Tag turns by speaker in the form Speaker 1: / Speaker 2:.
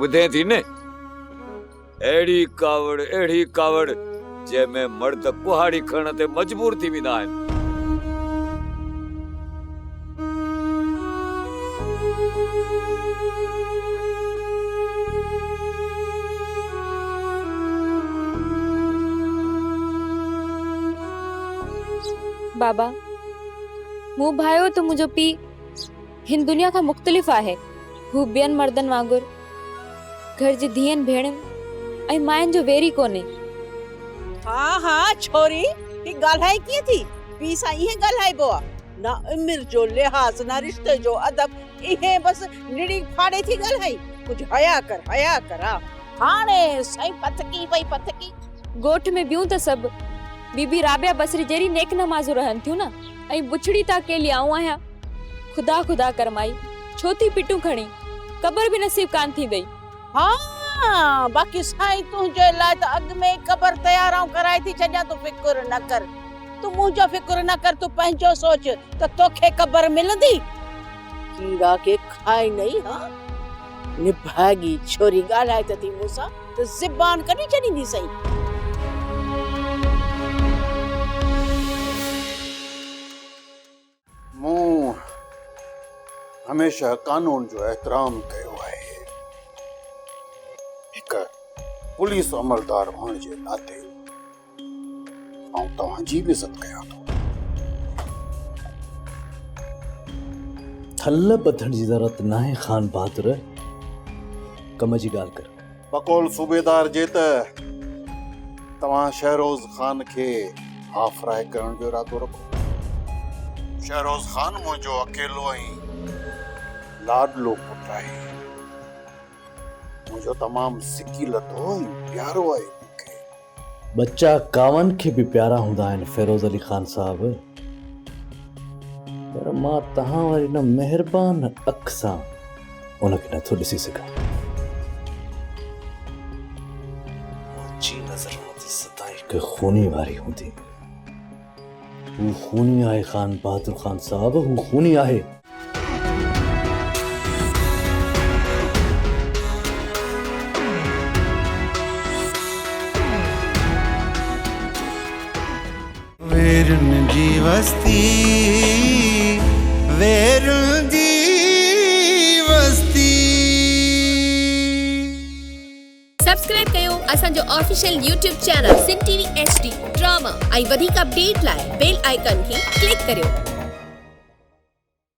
Speaker 1: ॿुधे थी न, अहिड़ी कावड़ जंहिंमें मर्द कुहाड़ी खणण ते मजबूर थी वेंदा आहिनि।
Speaker 2: बाबा, मूं भायो तो मुझो पी हिन दुनिया खां मुख़्तलिफ़ आहे। हू ॿियनि मर्दनि वांगुरु घर जी धीअनि भेणनि ऐं मायुनि जो वेरी कोन्हे।
Speaker 3: हाँ छोरी, ही ॻाल्हाए कीअं थी? पी सां इहे ॻाल्हाइबो आहे? ना उमिरि जो लिहाज़, ना रिश्ते जो अदब, इहे बस निड़ी फाड़े थी ॻाल्हाई। कुछ हया कर। हाणे सही पथकी।
Speaker 2: गोठ में बियूं त सभु बीबी राबिया बसरी जहिड़ी नेक नमाज़ू रहनि थियूं न, ऐं बुछड़ी ता के लियाऊं आहियां। खुदा करमाई, छो थी पिटूं खणी, कबर भी नसीब कान थी दई।
Speaker 3: हाँ, बाकी साईं तुंहिंजे लाइ त अॻ में कबर तयाराऊं कराए थी छॾियां। तूं फिक्र न कर, तूं मुंहिंजो फिक्र न कर, तूं पंहिंजो सोच त तोखे कबर मिलंदी। कीड़ा के खाए नहीं। हाँ, निभागी छोरी ॻाल्हाए त थी मूंसां त ज़बान कढी छॾींदी सही।
Speaker 4: मूं हमेशा कानून जो एहतराम कयो आहे। हिक पुलिस अमलदार होने जे नाते आऊं तव्हांजी भी इज़त कयां थो।
Speaker 5: थल्ल ॿधण जी ज़रूरत नाहे खान बहादुर, कम जी ॻाल्हि कर।
Speaker 4: बकौल सूबेदार जे त तव्हां शहरोज़ खान खे हाफ फ्राई करण जो इरादो रखो। शहरोज़ खान मुंहिंजो अकेलो ऐं लाडलो पुट आहे। मुंहिंजो तमामु सिकी लथो ऐं प्यारो आहे मूंखे।
Speaker 5: बच्चा कावन खे भी प्यारा हूंदा आहिनि फिरोज अली खान साहब, पर मां तव्हां वरी न महिरबान अख सां उनखे नथो ॾिसी सघां। मुंहिंजी नज़र में सदा हिकु खूनी वारी हूंदी। हू खूनी आहे खान बहादुर खान साहब, हू खूनी आहे।
Speaker 6: वेरुन जी वस्ती, वेरुन जी वस्ती।
Speaker 7: सब्सक्राइब कयो असांजो official YouTube channel Sindh TV HD drama ऐं वधीक अपडेट लाइ बेल आइकन खे क्लिक करियो।